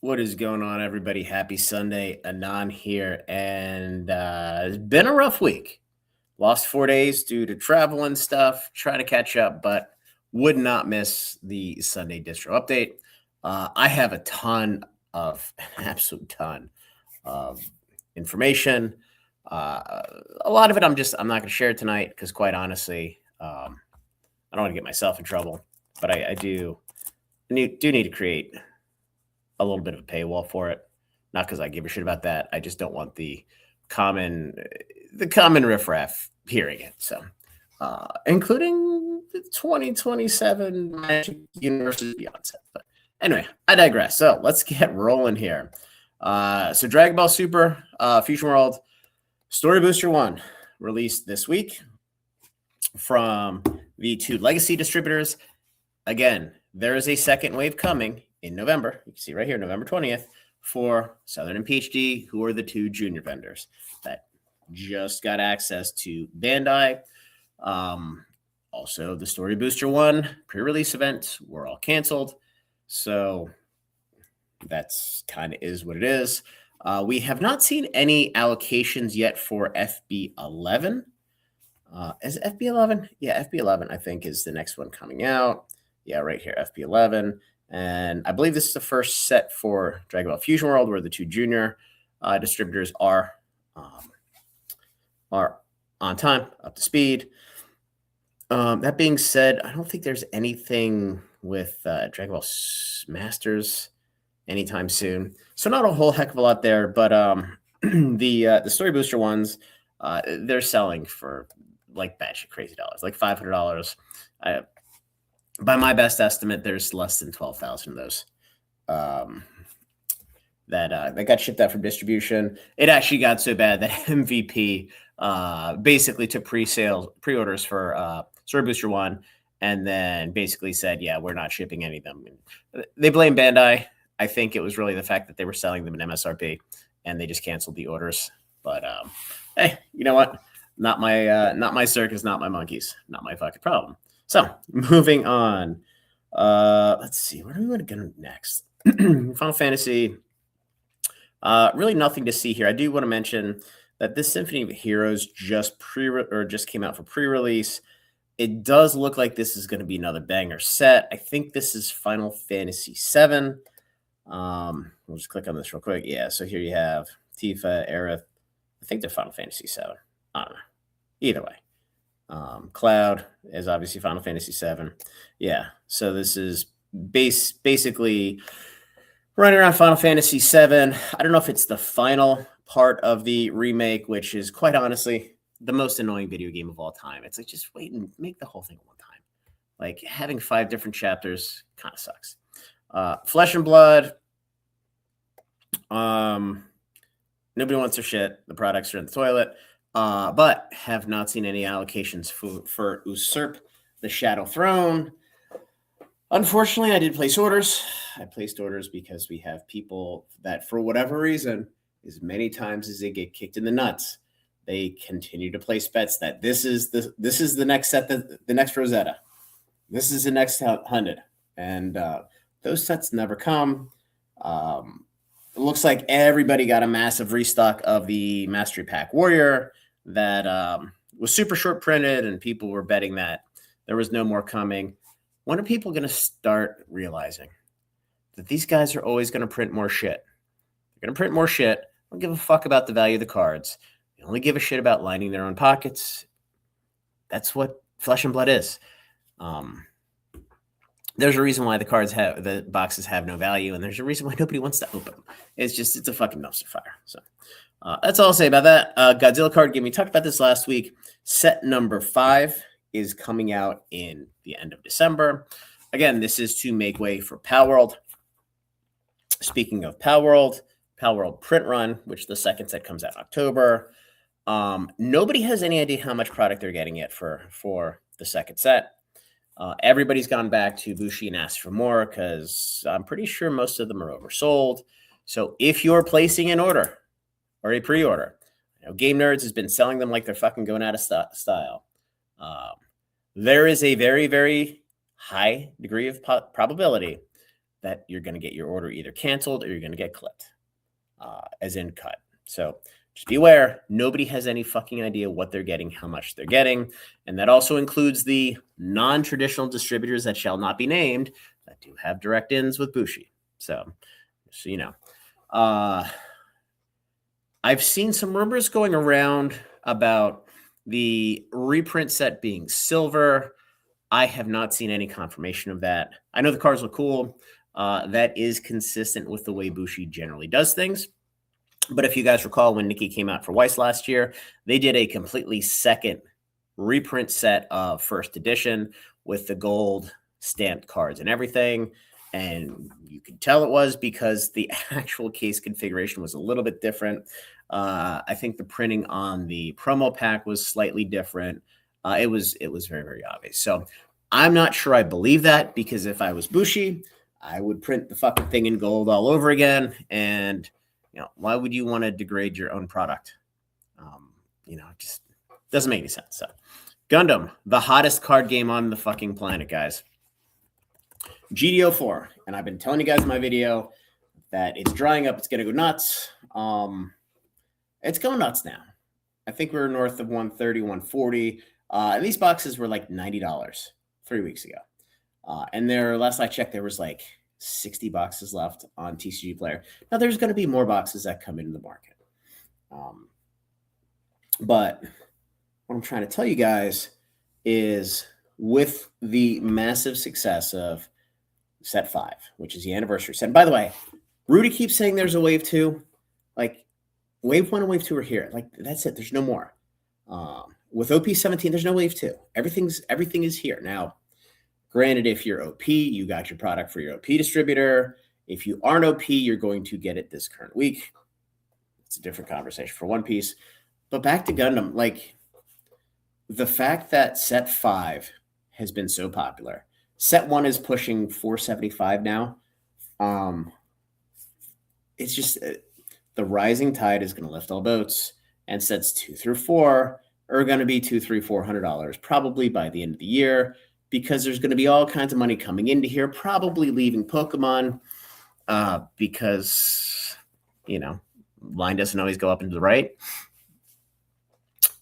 What is going on, everybody? Happy Sunday. Anon here. And it's been a rough week. Lost 4 days due to travel and stuff, trying to catch up, but would not miss the Sunday distro update. I have a ton of, an absolute ton of information. A lot of it I'm not going to share tonight because, quite honestly, I don't want to get myself in trouble, but I do need to create a little bit of a paywall for it. Not because I give a shit about that. I just don't want the common riffraff hearing it. So, including the 2027 Magic Universe Beyond set. But anyway, I digress. So let's get rolling here. So Dragon Ball Super Fusion World Story Booster 1 released this week from V2 Legacy Distributors. Again, there is a second wave coming in November. You can see right here, November 20th, for Southern and PhD, who are the two junior vendors that just got access to Bandai. Also, the Story Booster 1 pre-release events were all canceled. So that's kind of is what it is. We have not seen any allocations yet for FB11. Is it FB11? Yeah, FB11, I think, is the next one coming out. Yeah, right here, FB11. And I believe this is the first set for Dragon Ball Fusion World, where the two junior distributors are on time, up to speed. That being said, I don't think there's anything with Dragon Ball Masters anytime soon. So not a whole heck of a lot there, but the Story Booster ones, they're selling for like batshit crazy dollars, like $500. By my best estimate, there's less than 12,000 of those that got shipped out from distribution. It actually got so bad that MVP basically took pre-orders for Story Booster 1 and then basically said, yeah, we're not shipping any of them. They blame Bandai. I think it was really the fact that they were selling them in MSRP and they just canceled the orders. But hey, you know what? Not my circus, not my monkeys, not my fucking problem. So moving on. Let's see, where do we want to go next? Final Fantasy. Really nothing to see here. I do want to mention that this Symphony of Heroes just came out for pre-release. It does look like this is going to be another banger set. I think this is Final Fantasy VII. We'll just click on this real quick. Yeah, so here you have Tifa, Aerith. I think they're Final Fantasy VII. I don't know. Either way. Cloud is obviously Final Fantasy VII. Yeah, so this is basically running around Final Fantasy VII. I don't know if it's the final part of the remake, which is quite honestly the most annoying video game of all time. It's like, just wait and make the whole thing one time. Like, having 5 different chapters kind of sucks. Flesh and Blood. Nobody wants their shit. The products are in the toilet. But have not seen any allocations for Usurp the Shadow Throne. Unfortunately, I did place orders. I placed orders because we have people that, for whatever reason, as many times as they get kicked in the nuts, they continue to place bets that this is the next set, the next Rosetta. This is the next 100. And those sets never come. It looks like everybody got a massive restock of the Mastery Pack Warrior that was super short printed, and people were betting that there was no more coming. When are people going to start realizing that these guys are always going to print more shit? They're going to print more shit. Don't give a fuck about the value of the cards. They only give a shit about lining their own pockets. That's what Flesh and Blood is. There's a reason why the boxes have no value, and there's a reason why nobody wants to open them. It's a fucking dumpster fire. So that's all I'll say about that. Godzilla card game. We talked about this last week. Set number 5 is coming out in the end of December. Again, this is to make way for Power World. Speaking of Power World Print Run, which the second set comes out in October. Nobody has any idea how much product they're getting yet for the second set. Everybody's gone back to Bushi and asked for more because I'm pretty sure most of them are oversold. So if you're placing an order or a pre-order, Game Nerds has been selling them like they're fucking going out of style. There is a very, very high degree of probability that you're going to get your order either canceled or you're going to get clipped, as in cut. So just be aware, nobody has any fucking idea what they're getting, how much they're getting. And that also includes the non-traditional distributors that shall not be named that do have direct ins with Bushi. So you know. I've seen some rumors going around about the reprint set being silver. I have not seen any confirmation of that. I know the cards look cool. That is consistent with the way Bushi generally does things. But if you guys recall, when Nikki came out for Weiss last year, they did a completely second reprint set of first edition with the gold stamped cards and everything. And you could tell it was because the actual case configuration was a little bit different. I think the printing on the promo pack was slightly different. It was very, very obvious. So I'm not sure I believe that, because if I was Bushi, I would print the fucking thing in gold all over again. And, why would you want to degrade your own product? It just doesn't make any sense. So Gundam, the hottest card game on the fucking planet, guys. GDO4. And I've been telling you guys in my video that it's drying up. It's going to go nuts. It's going nuts now. I think we're north of 130, 140. And these boxes were like $90 3 weeks ago. And last I checked, there was like 60 boxes left on TCG Player. Now, there's going to be more boxes that come into the market. But what I'm trying to tell you guys is, with the massive success of set 5, which is the anniversary set. And by the way, Rudy keeps saying there's a wave 2. Like, wave 1 and wave 2 are here. Like, that's it. There's no more. With OP17, there's no wave 2. Everything is here. Now, granted, if you're OP, you got your product for your OP distributor. If you aren't OP, you're going to get it this current week. It's a different conversation for One Piece. But back to Gundam, like, the fact that set 5 has been so popular. Set 1 is pushing 475 now. It's just the rising tide is going to lift all boats, and sets 2 through 4 are going to be $200, $300, $400 probably by the end of the year, because there's going to be all kinds of money coming into here, probably leaving Pokemon, because line doesn't always go up and to the right,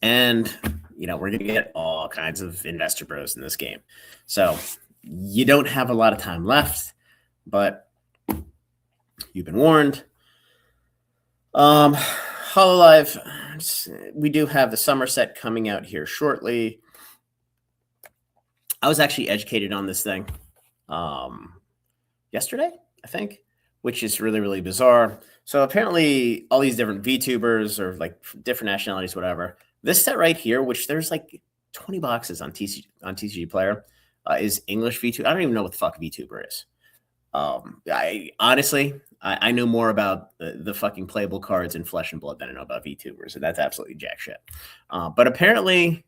and we're going to get all kinds of investor bros in this game. So you don't have a lot of time left, but you've been warned. Hololive, we do have the summer set coming out here shortly. I was actually educated on this thing yesterday, I think, which is really, really bizarre. So apparently all these different VTubers, or like different nationalities, whatever, this set right here, which there's like 20 boxes on TCG Player, is English VTuber. I don't even know what the fuck VTuber is. I honestly know more about the fucking playable cards in Flesh and Blood than I know about VTubers, and that's absolutely jack shit. But apparently,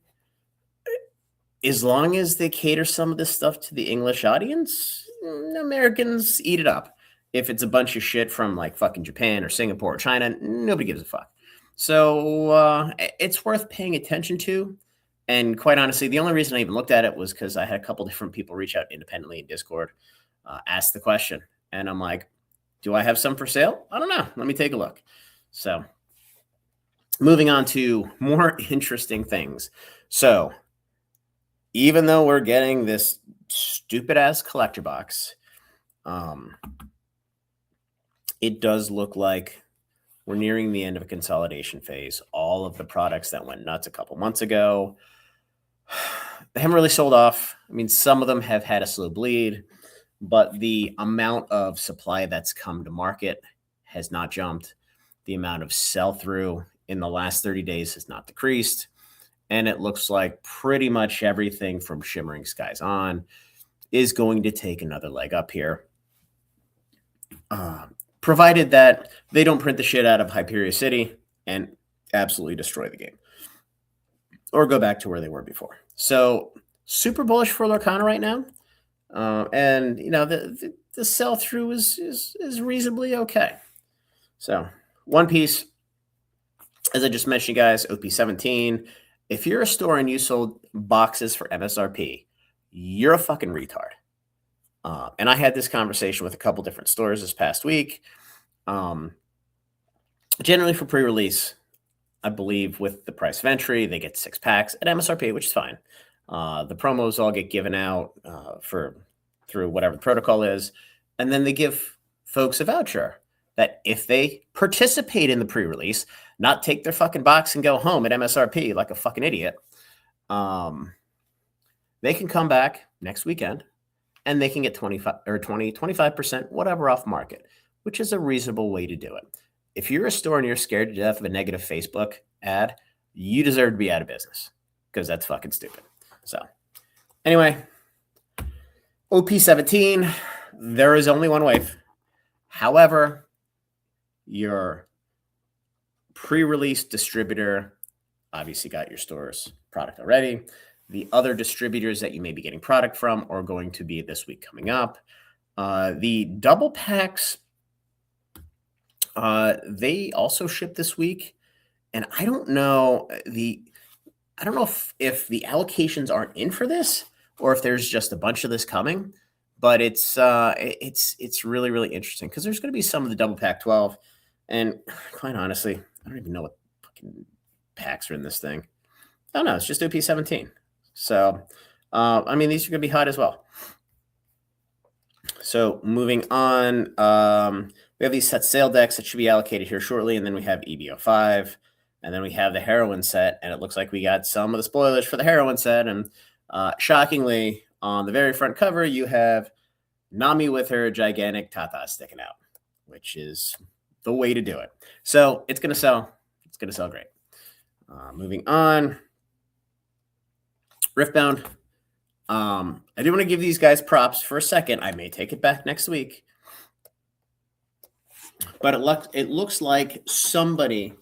as long as they cater some of this stuff to the English audience, Americans eat it up. If it's a bunch of shit from like fucking Japan or Singapore or China, nobody gives a fuck. So it's worth paying attention to. And quite honestly, the only reason I even looked at it was because I had a couple different people reach out independently in Discord, ask the question. And I'm like, do I have some for sale? I don't know. Let me take a look. So moving on to more interesting things. So even though we're getting this stupid ass collector box, it does look like we're nearing the end of a consolidation phase. All of the products that went nuts a couple months ago, they haven't really sold off. I mean, some of them have had a slow bleed, but the amount of supply that's come to market has not jumped. The amount of sell-through in the last 30 days has not decreased. And it looks like pretty much everything from Shimmering Skies on is going to take another leg up here. Provided that they don't print the shit out of Hyperia City and absolutely destroy the game, or go back to where they were before. So super bullish for Lorcana right now. And the sell-through is reasonably okay. So One Piece, as I just mentioned, guys, OP17. If you're a store and you sold boxes for MSRP, you're a fucking retard. And I had this conversation with a couple different stores this past week. Generally for pre-release, I believe with the price of entry, they get 6 packs at MSRP, which is fine. The promos all get given out through whatever the protocol is. And then they give folks a voucher that if they participate in the pre-release, not take their fucking box and go home at MSRP like a fucking idiot, they can come back next weekend and they can get 25%, whatever off market, which is a reasonable way to do it. If you're a store and you're scared to death of a negative Facebook ad, you deserve to be out of business because that's fucking stupid. So anyway, OP17, there is only one wave. However, your pre-release distributor obviously got your store's product already. The other distributors that you may be getting product from are going to be this week coming up. The double packs, they also ship this week. And I don't know if the allocations aren't in for this or if there's just a bunch of this coming, but it's really, really interesting because there's going to be some of the double pack 12. And quite honestly, I don't even know what fucking packs are in this thing. Oh no, it's just OP17. So, I mean, these are going to be hot as well. So moving on, we have these set sale decks that should be allocated here shortly. And then we have EBO5 and then we have the heroine set. And it looks like we got some of the spoilers for the heroine set. And shockingly, on the very front cover, you have Nami with her gigantic Tata sticking out, which is the way to do it. So it's going to sell. It's going to sell great. Moving on. Riftbound. I do want to give these guys props for a second. I may take it back next week. But it looks like somebody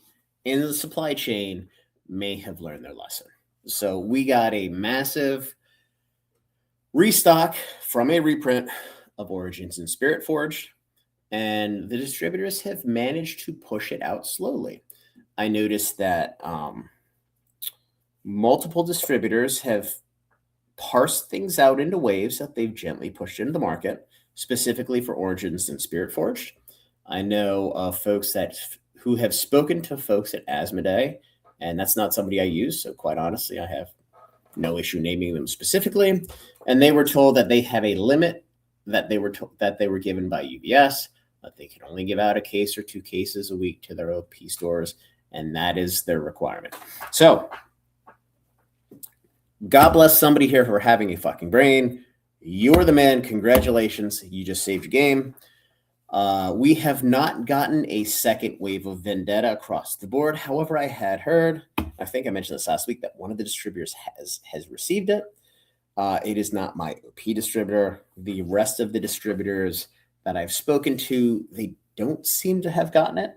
in the supply chain may have learned their lesson. So we got a massive restock from a reprint of Origins and Spirit Forged, and the distributors have managed to push it out slowly. I noticed that multiple distributors have parsed things out into waves that they've gently pushed into the market, specifically for Origins and Spirit Forged. I know folks who have spoken to folks at Asmodee, and that's not somebody I use, so quite honestly, I have no issue naming them specifically. And they were told that they have a limit that they were given by UBS, that they can only give out a case or 2 cases a week to their OP stores, and that is their requirement. So, God bless somebody here for having a fucking brain. You're the man. Congratulations. You just saved your game. We have not gotten a second wave of Vendetta across the board. However, I had heard, I think I mentioned this last week, that one of the distributors has received it. It is not my OP distributor. The rest of the distributors that I've spoken to, they don't seem to have gotten it.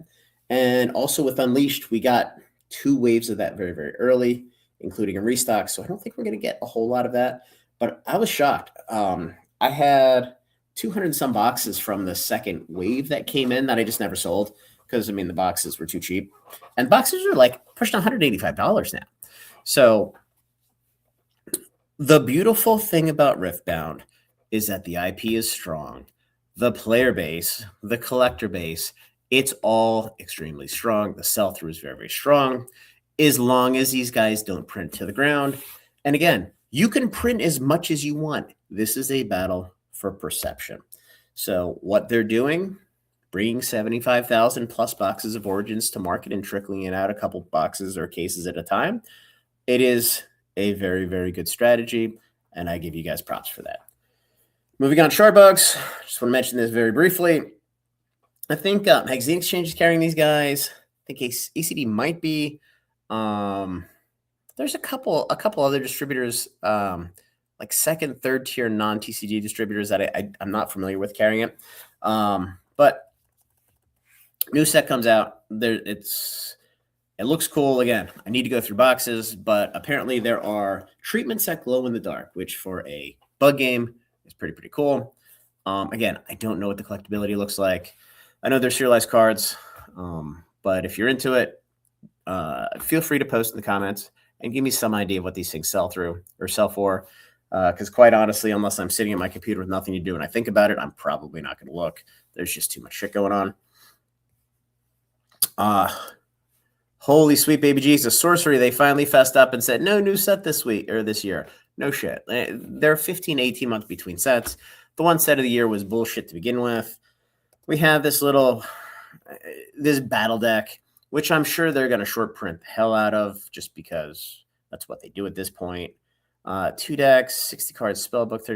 And also with Unleashed, we got 2 waves of that very, very early, including a restock. So I don't think we're going to get a whole lot of that. But I was shocked. I had 200 and some boxes from the second wave that came in that I just never sold because, I mean, the boxes were too cheap. And boxes are like pushing $185 now. So the beautiful thing about Riftbound is that the IP is strong. The player base, the collector base, it's all extremely strong. The sell-through is very, very strong as long as these guys don't print to the ground. And again, you can print as much as you want. This is a battle for perception. So what they're doing, bringing 75,000 plus boxes of Origins to market and trickling it out a couple boxes or cases at a time, it is a very, very good strategy, and I give you guys props for that. Moving on, Shardbugs. Just want to mention this very briefly. I think Magazine Exchange is carrying these guys. I think ACD might be. There's a couple other distributors, like second, third tier non-TCG distributors that I'm not familiar with carrying it. But new set comes out. It looks cool. Again, I need to go through boxes, but apparently there are treatments that glow in the dark, which for a bug game is pretty cool. Again, I don't know what the collectability looks like. I know they're serialized cards, but if you're into it, feel free to post in the comments and give me some idea of what these things sell through or sell for. Because quite honestly, unless I'm sitting at my computer with nothing to do and I think about it, I'm probably not going to look. There's just too much shit going on. Holy sweet baby Jesus. Sorcery, they finally fessed up and said, no new set this week or this year. No shit. There are 15, 18 months between sets. The one set of the year was bullshit to begin with. We have this battle deck, which I'm sure they're going to short print the hell out of just because that's what they do at this point. 2 decks, 60 cards spellbook,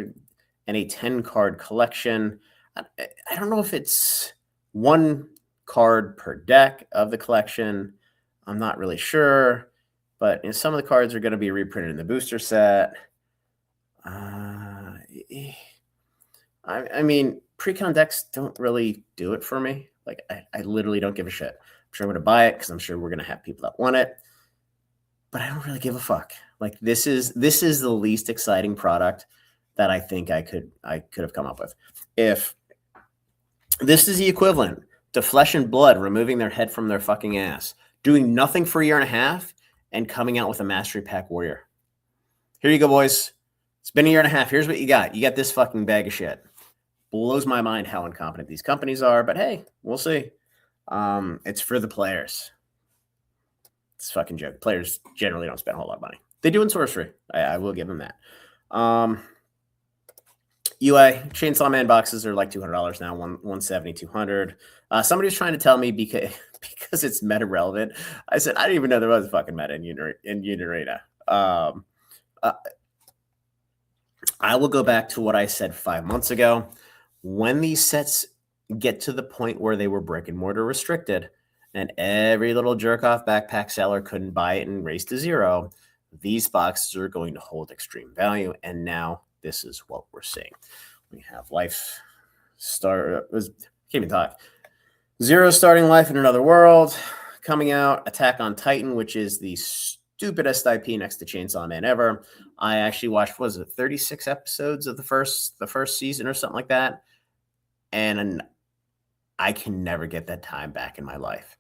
and a 10 card collection. I don't know if it's 1 card per deck of the collection. I'm not really sure, but some of the cards are going to be reprinted in the booster set. I mean, pre-con decks don't really do it for me. Like, I literally don't give a shit. I'm sure I'm going to buy it because I'm sure we're going to have people that want it, but I don't really give a fuck. Like, this is the least exciting product that I think I could have come up with. If this is the equivalent to Flesh and Blood removing their head from their fucking ass, doing nothing for a year and a half, and coming out with a Mastery Pack Warrior. Here you go, boys. It's been a year and a half. Here's what you got. You got this fucking bag of shit. Blows my mind how incompetent these companies are, but hey, we'll see. It's for the players. It's a fucking joke. Players generally don't spend a whole lot of money. They do in Sorcery. I will give them that. UI Chainsaw Man boxes are like $200 now, $170, $200. Somebody was trying to tell me because it's meta relevant. I said I didn't even know there was a fucking meta in Unirena. I will go back to what I said 5 months ago. When these sets get to the point where they were brick and mortar restricted, and every little jerk off backpack seller couldn't buy it and race to zero, these boxes are going to hold extreme value. And now this is what we're seeing. We have can't even talk. Zero Starting Life in Another World coming out. Attack on Titan, which is the stupidest IP next to Chainsaw Man ever. I actually watched, 36 episodes of the first season or something like that. And I can never get that time back in my life.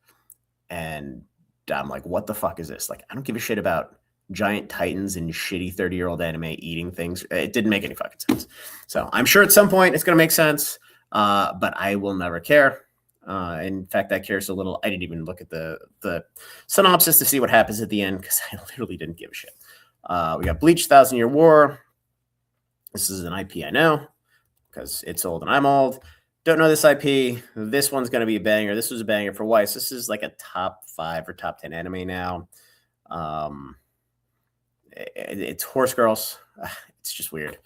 And I'm like, what the fuck is this? Like, I don't give a shit about giant titans and shitty 30-year-old anime eating things. It didn't make any fucking sense. So I'm sure at some point it's going to make sense, but I will never care. In fact, I care so little, I didn't even look at the synopsis to see what happens at the end because I literally didn't give a shit. We got Bleach 1,000 Year War. This is an IP I know because it's old and I'm old. Don't know this IP. This one's going to be a banger. This was a banger for Weiss. This is like a top 5 or top 10 anime now. It's Horse Girls. It's just weird.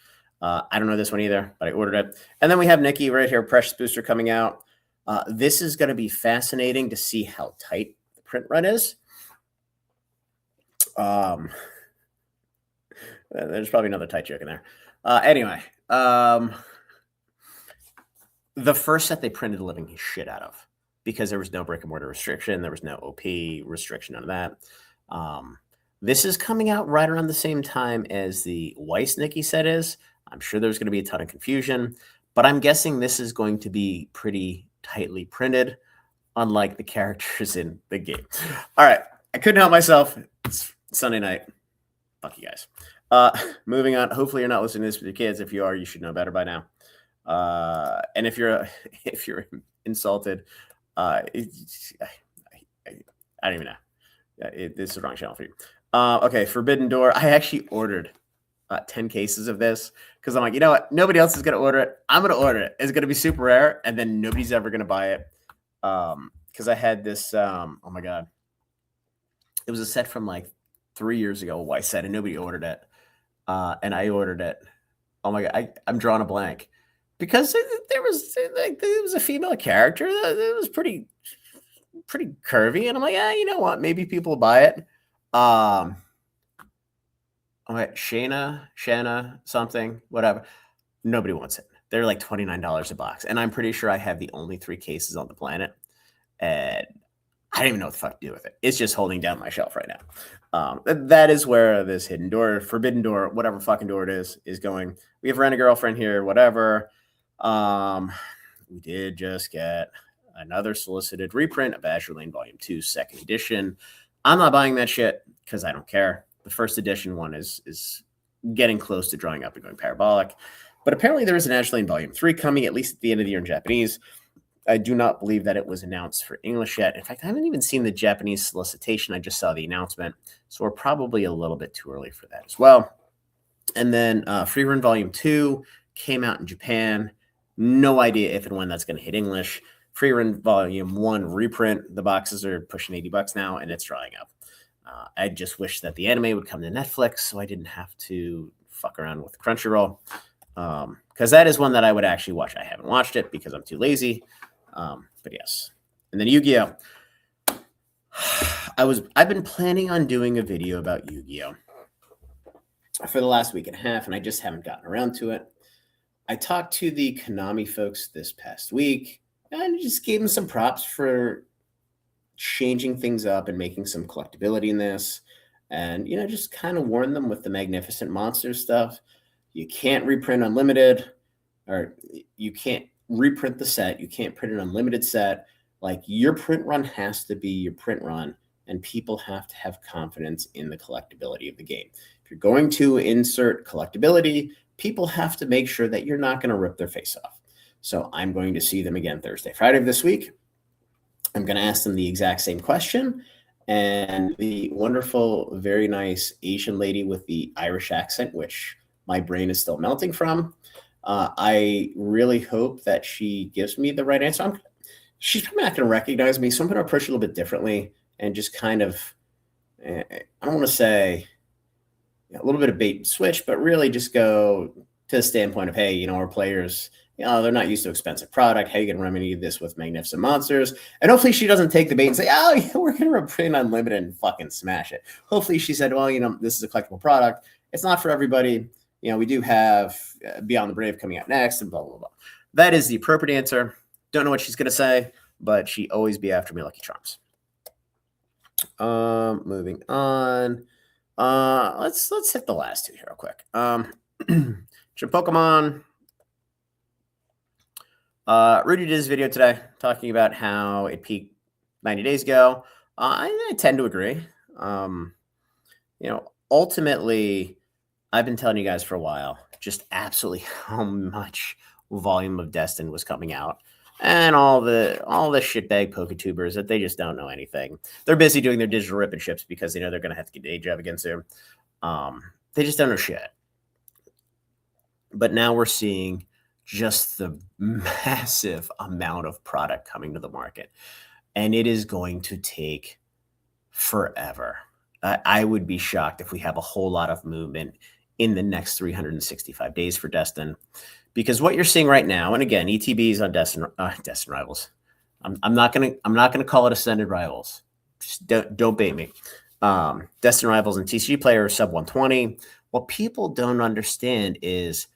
I don't know this one either, but I ordered it. And then we have Nikki right here, Precious Booster coming out. This is going to be fascinating to see how tight the print run is. There's probably another tight joke in there. Anyway, the first set they printed the living shit out of because there was no brick and mortar restriction. There was no OP restriction, none of that. This is coming out right around the same time as the Weiss Nikki set is. I'm sure there's going to be a ton of confusion, but I'm guessing this is going to be pretty tightly printed, unlike the characters in the game. All right. I couldn't help myself. It's Sunday night. Fuck you guys. Moving on. Hopefully you're not listening to this with your kids. If you are, you should know better by now. And if you're insulted, I don't even know. This is the wrong channel for you. Okay, Forbidden Door. I actually ordered 10 cases of this because I'm like, you know what? Nobody else is going to order it. I'm going to order it. It's going to be super rare, and then nobody's ever going to buy it. Because I had this, oh my God. It was a set from like 3 years ago, a Weiss set, and nobody ordered it. And I ordered it. Oh my God, I'm drawing a blank. Because there was a female character that was pretty curvy, and I'm like, you know what? Maybe people will buy it. Okay, Shana, something, whatever. Nobody wants it. They're like $29 a box, and I'm pretty sure I have the only 3 cases on the planet, and I don't even know what the fuck to do with it. It's just holding down my shelf right now. That is where this hidden door, forbidden door, whatever fucking door it is going. We have Rent a Girlfriend here, whatever. We did just get another solicited reprint of Azure Lane Volume 2, 2nd edition. I'm not buying that shit because I don't care. The first edition one is getting close to drawing up and going parabolic. But apparently there is an Edge Lane Volume 3 coming, at least at the end of the year in Japanese. I do not believe that it was announced for English yet. In fact, I haven't even seen the Japanese solicitation. I just saw the announcement. So we're probably a little bit too early for that as well. And then Free Run Volume 2 came out in Japan. No idea if and when that's going to hit English. Free Run Volume 1 reprint. The boxes are pushing $80 now, and it's drying up. I just wish that the anime would come to Netflix so I didn't have to fuck around with Crunchyroll. Because that is one that I would actually watch. I haven't watched it because I'm too lazy. But yes. And then Yu-Gi-Oh! I've been planning on doing a video about Yu-Gi-Oh! For the last week and a half, and I just haven't gotten around to it. I talked to the Konami folks this past week and just gave them some props for changing things up and making some collectability in this. And, just kind of warn them with the Magnificent Monsters stuff. You can't reprint Unlimited, or you can't reprint the set. You can't print an unlimited set. Like, your print run has to be your print run, and people have to have confidence in the collectability of the game. If you're going to insert collectability, people have to make sure that you're not going to rip their face off. So I'm going to see them again Thursday, Friday of this week. I'm going to ask them the exact same question. And the wonderful, very nice Asian lady with the Irish accent, which my brain is still melting from, I really hope that she gives me the right answer. She's probably not going to recognize me, so I'm going to approach it a little bit differently and just kind of, I don't want to say a little bit of bait and switch, but really just go to the standpoint of, hey, our players, they're not used to expensive product. How you can remedy this with Magnificent Monsters? And hopefully she doesn't take the bait and say, oh, yeah, we're going to reprint Unlimited and fucking smash it. Hopefully she said, well, this is a collectible product. It's not for everybody. We do have Beyond the Brave coming out next and blah, blah, blah. That is the appropriate answer. Don't know what she's going to say, but she always be after me, Lucky Charms. Moving on. Let's hit the last two here real quick. Pokemon. Rudy did his video today talking about how it peaked 90 days ago. I tend to agree. Ultimately, I've been telling you guys for a while just absolutely how much volume of Destin was coming out, and all the shitbag Poketubers that they just don't know anything. They're busy doing their digital rip and ships because they know they're going to have to get day job again soon. They just don't know shit. But now we're seeing just the massive amount of product coming to the market, and it is going to take forever. I would be shocked if we have a whole lot of movement in the next 365 days for Destin, because what you're seeing right now, and again, ETBs on Destin Rivals. I'm not gonna call it Ascended Rivals. Just don't bait me. Destin Rivals and TCG Player are sub 120. What people don't understand is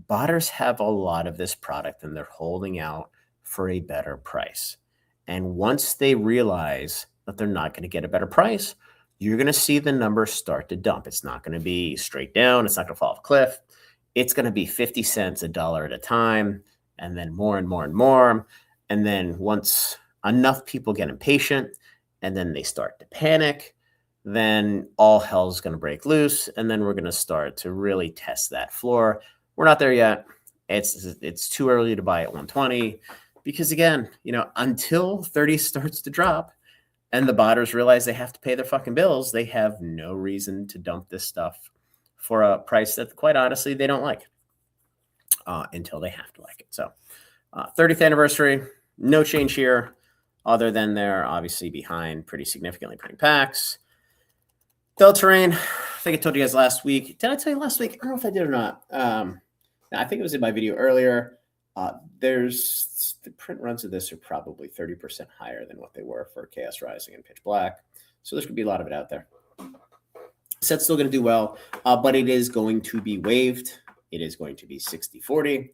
botters have a lot of this product and they're holding out for a better price. And once they realize that they're not going to get a better price, you're going to see the numbers start to dump. It's not going to be straight down. It's not going to fall off a cliff. It's going to be 50 cents, $1 at a time, and then more and more and more. And then once enough people get impatient and then they start to panic, then all hell's going to break loose. And then we're going to start to really test that floor. We're not there yet. It's too early to buy at 120 because, again, until 30 starts to drop and the botters realize they have to pay their fucking bills, they have no reason to dump this stuff for a price that, quite honestly, they don't like until they have to like it. So 30th anniversary, no change here other than they're obviously behind pretty significantly printing packs. Deltarune, I think I told you guys last week. Did I tell you last week? I don't know if I did or not. I think it was in my video earlier. There's the print runs of this are probably 30% higher than what they were for Chaos Rising and Pitch Black. So there's going to be a lot of it out there. Set's still going to do well, but it is going to be waived. It is going to be 60-40.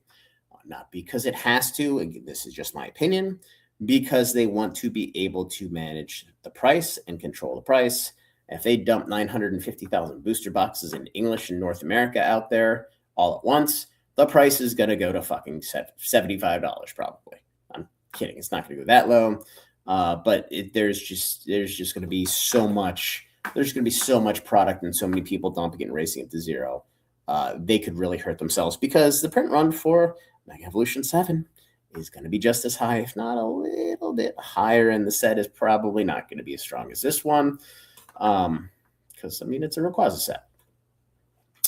Not because it has to. Again, this is just my opinion. Because they want to be able to manage the price and control the price. If they dump 950,000 booster boxes in English in North America out there all at once, the price is going to go to fucking $75 probably. I'm kidding. It's not going to go that low. But there's just going to be so much. There's going to be so much product and so many people dumping it and racing it to zero they could really hurt themselves because the print run for Mega Evolution 7 is going to be just as high, if not a little bit higher, and the set is probably not going to be as strong as this one because, I mean, it's a Rayquaza set.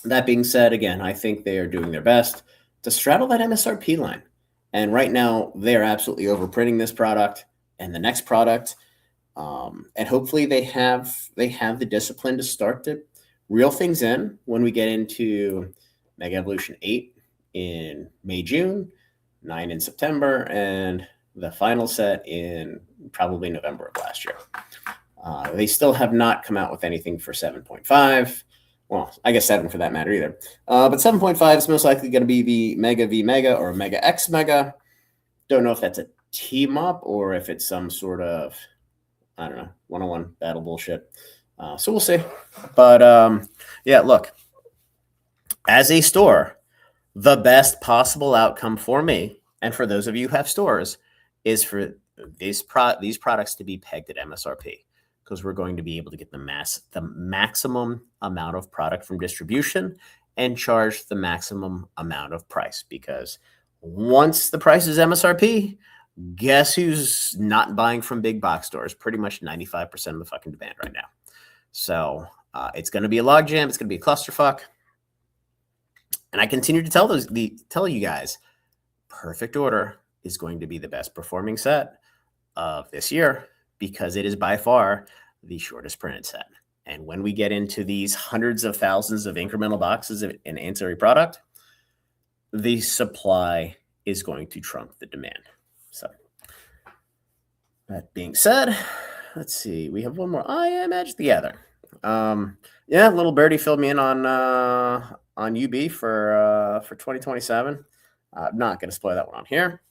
That being said, again, I think they are doing their best to straddle that MSRP line. And right now, they're absolutely overprinting this product and the next product. And hopefully they have the discipline to start to reel things in when we get into Mega Evolution 8 in May, June, 9 in September, and the final set in probably November of last year. They still have not come out with anything for 7.5. Well, I guess 7 for that matter either. But 7.5 is most likely going to be the Mega v Mega or Mega X Mega. Don't know if that's a team up or if it's some sort of, I don't know, one-on-one battle bullshit. So we'll see. But yeah, look, as a store, the best possible outcome for me and for those of you who have stores is for these products to be pegged at MSRP, because we're going to be able to get the maximum amount of product from distribution and charge the maximum amount of price. Because once the price is MSRP, guess who's not buying from big box stores? Pretty much 95% of the fucking demand right now. So it's going to be a logjam. It's going to be a clusterfuck. And I continue to tell you guys, Perfect Order is going to be the best performing set of this year because it is by far the shortest printed set. And when we get into these hundreds of thousands of incremental boxes of an ancillary product, the supply is going to trump the demand. So that being said, let's see. We have one more. I am Magic the Gathering. Yeah, little birdie filled me in on UB for 2027. I'm not going to spoil that one on here.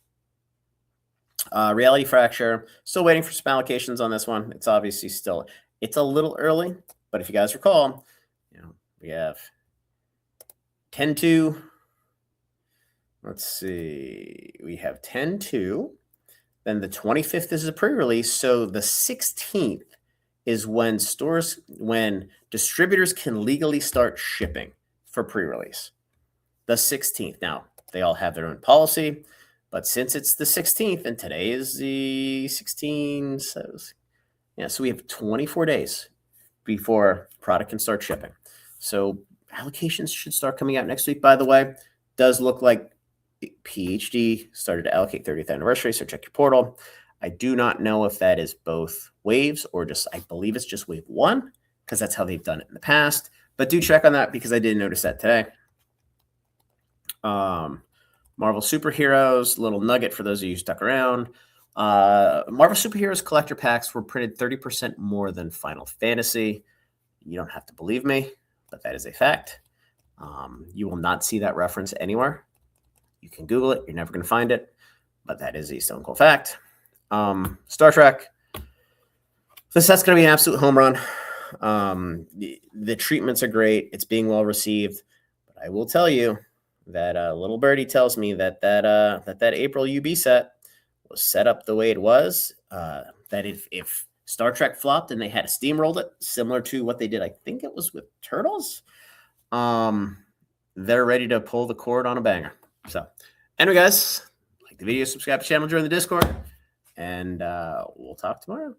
Reality Fracture, still waiting for some allocations on this one. It's obviously it's a little early, but if you guys recall, we have 10-2. Let's see. We have 10-2. Then the 25th is a pre-release. So the 16th is when distributors can legally start shipping for pre-release. The 16th. Now, they all have their own policy, but since it's the 16th and today is the 16th, so we have 24 days before product can start shipping. So allocations should start coming out next week, by the way. Does look like PhD started to allocate 30th anniversary, so check your portal. I do not know if that is both waves or just, I believe it's just wave 1, because that's how they've done it in the past. But do check on that because I did notice that today. Marvel Superheroes, little nugget for those of you who stuck around. Marvel Superheroes collector packs were printed 30% more than Final Fantasy. You don't have to believe me, but that is a fact. You will not see that reference anywhere. You can Google it. You're never going to find it, but that is a stone cold fact. Star Trek. The set's going to be an absolute home run. The treatments are great. It's being well received. But I will tell you that little birdie tells me that April UB set was set up the way it was. That if Star Trek flopped and they had to steamroll it, similar to what they did, I think it was with Turtles, they're ready to pull the cord on a banger. So anyway, guys, like the video, subscribe to the channel, join the Discord, and we'll talk tomorrow.